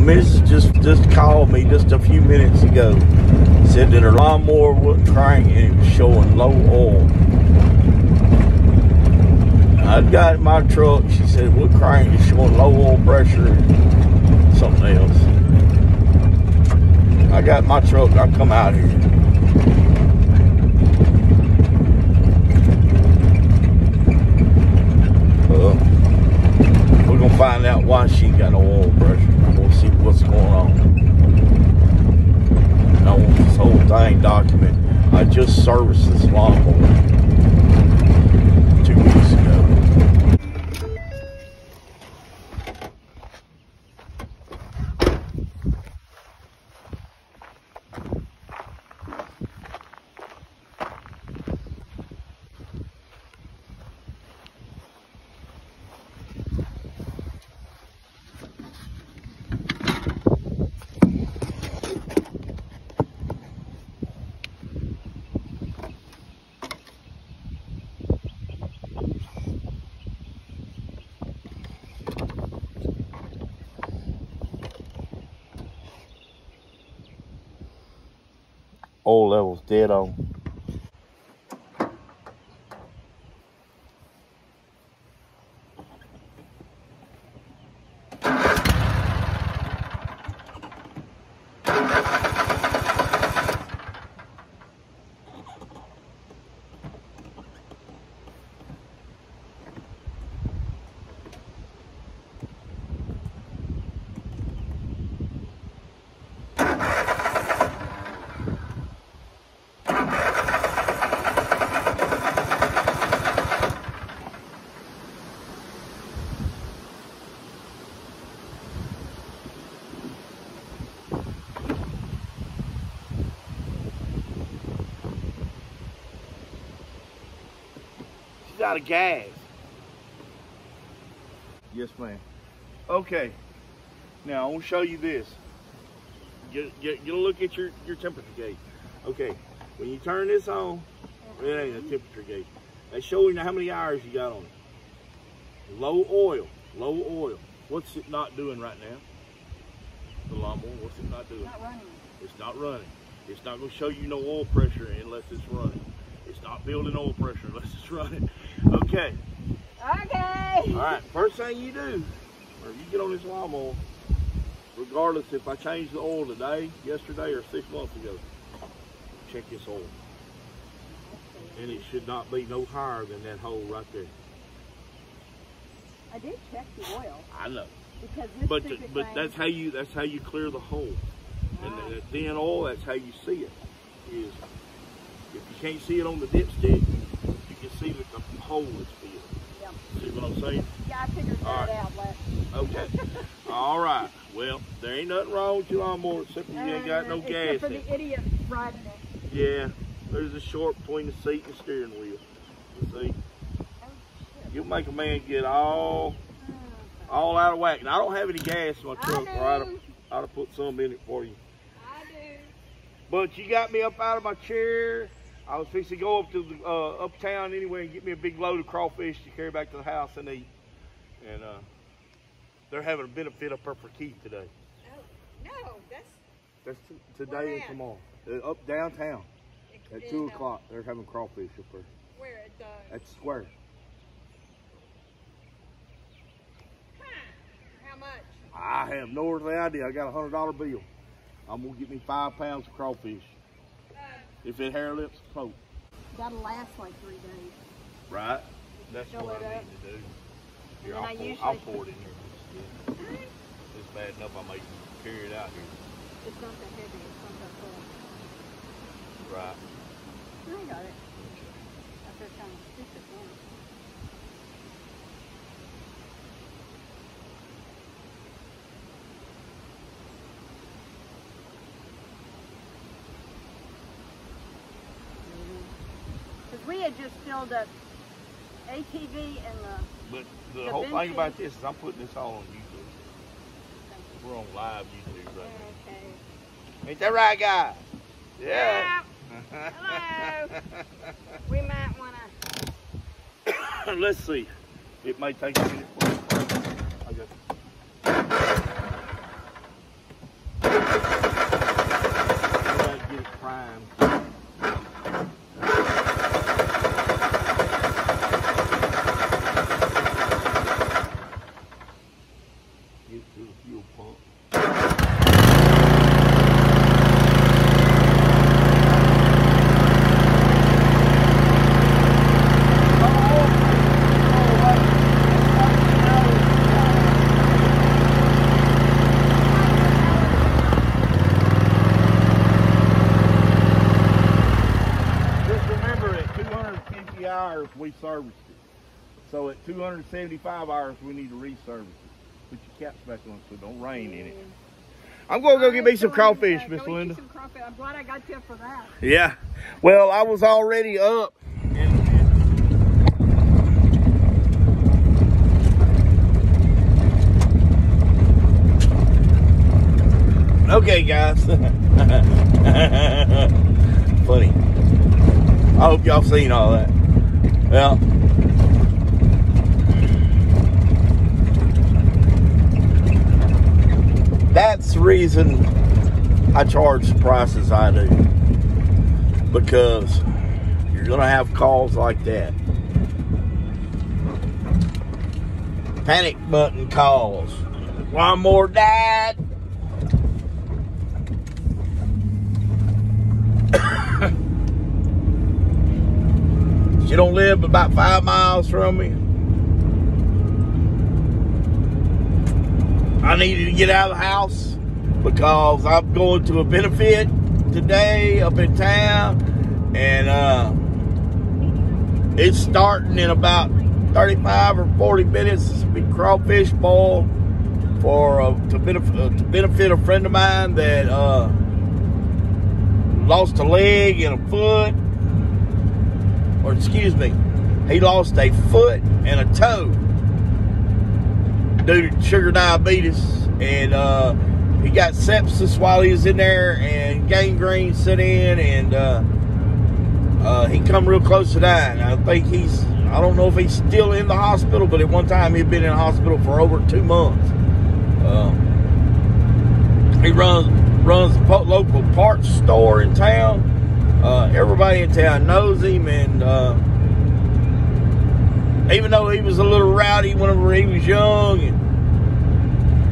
missus just called me just a few minutes ago. Said that her lawnmower wasn't cranking and it was showing low oil. I'd got in my truck. She said, what crank is showing low oil pressure and something else. I got my truck. I come out here. We're gonna find out why she ain't got no oil pressure. We'll see what's going on. And I want this whole thing documented. I just serviced this lawnmower 2 weeks ago. Oil levels dead on. Out of gas. Yes, ma'am. Okay. Now I want to show you this. Get a look at your temperature gauge. Okay. When you turn this on, it ain't a temperature gauge. That's showing you how many hours you got on it. Low oil. Low oil. What's it not doing right now? The lawnmower. What's it not doing? Not running. It's not running. It's not going to show you no oil pressure unless it's running. It's not building oil pressure unless it's running. Okay. Okay. All right. First thing you do, or you get on this lawnmower, regardless if I changed the oil today, yesterday, or 6 months ago, check this oil. And it should not be no higher than that hole right there. I did check the oil. I know. Because this but that's how you clear the hole. And the thin oil, that's how you see it. Is if you can't see it on the dipstick, you can see that the hole is filled. Yep. See what I'm saying? Yeah, I figured that out last. Okay. All right. Well, there ain't nothing wrong with your lawnmower except you ain't got no gas except for in the idiot riding it. Yeah. There's a short between the seat and the steering wheel. You see? Oh, shit. You'll make a man get all out of whack. And I don't have any gas in my truck, or I'd have put some in it for you. I do. But you got me up out of my chair. I was fixing to go up to the uptown anyway and get me a big load of crawfish to carry back to the house and eat. And they're having a benefit up there for Keith today. Oh, no, that's today and tomorrow. Up downtown at 2 o'clock. They're having crawfish up there. Where? At the square. How much? I have no earthly idea. I got a $100 bill. I'm gonna get me 5 pounds of crawfish. If it hair lips, poke. That'll last like 3 days. Right? That's what I need to do. Here, I'll pour it in here. It's bad enough I may carry it out here. It's not that heavy. It's not that full. Right. I got it. That's just kind of stupid one. We had just filled up ATV and But the whole thing about this is I'm putting this all on YouTube. We're on live YouTube right now. Okay. Ain't that right, guy? Yeah. Hello. We might want to. Let's see. It may take a minute. I got get to the fuel pump. Just remember at 250 hours we serviced it. So at 275 hours we need to reservice it. Put your caps back on so don't rain in it. I'm going to go get me some crawfish, Miss Linda. Some crawfish. I'm glad I got you for that. Yeah. Well, I was already up. Okay, guys. Funny. I hope y'all seen all that. Well. That's the reason I charge the prices I do, because you're going to have calls like that. Panic button calls. Lawnmower died. She don't live about 5 miles from me. I needed to get out of the house because I'm going to a benefit today up in town, and it's starting in about 35 or 40 minutes. It's a big crawfish boil for to benefit a friend of mine that lost a leg and a foot, or excuse me, he lost a foot and a toe due to sugar diabetes, and he got sepsis while he was in there, and gangrene set in, and he come real close to dying. I think I don't know if he's still in the hospital, but at one time he'd been in the hospital for over 2 months. He runs a local parts store in town. Everybody in town knows him, and even though he was a little rowdy whenever he was young, and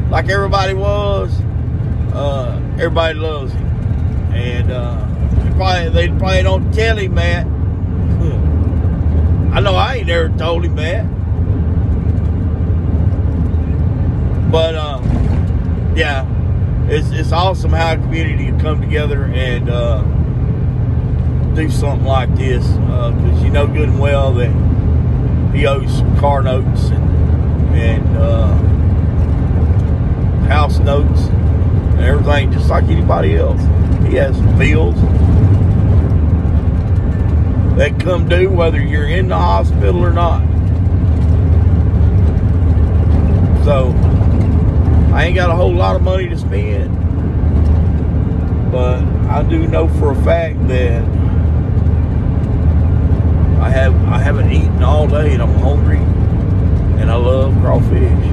like everybody was, everybody loves him. And they probably don't tell him that. I know I ain't never told him that. But yeah, it's awesome how a community can come together and do something like this, because you know good and well that he owes some car notes and house notes and everything, just like anybody else. He has some bills that come due whether you're in the hospital or not. So I ain't got a whole lot of money to spend, but I do know for a fact that I haven't eaten all day, and I'm hungry, and I love crawfish.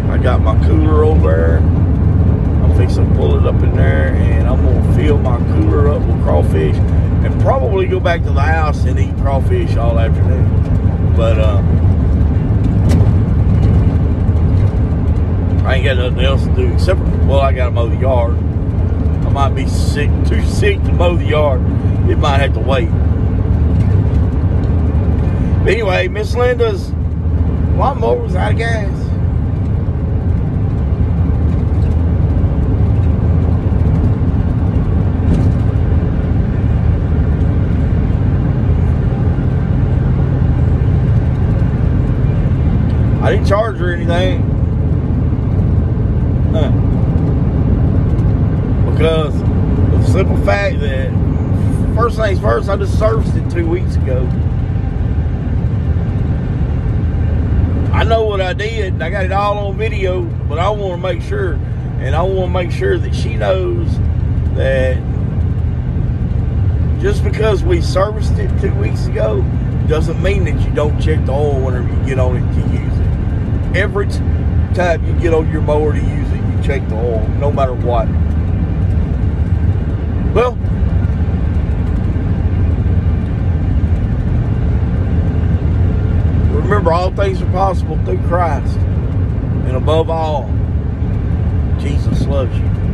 I got my cooler over there. I'm fixing to pull it up in there, and I'm gonna fill my cooler up with crawfish, and probably go back to the house and eat crawfish all afternoon. But I ain't got nothing else to do except for, well, I gotta mow the yard. I might be too sick to mow the yard. It might have to wait. But anyway, Miss Linda's lawnmower was out of gas. I didn't charge her anything. Because of the simple fact that, first things first, I just serviced it 2 weeks ago. I know what I did, and I got it all on video, but I want to make sure, and I want to make sure that she knows that just because we serviced it 2 weeks ago doesn't mean that you don't check the oil whenever you get on it to use it. Every time you get on your mower to use it, you check the oil, no matter what. Well, remember, all things are possible through Christ. above all, Jesus loves you.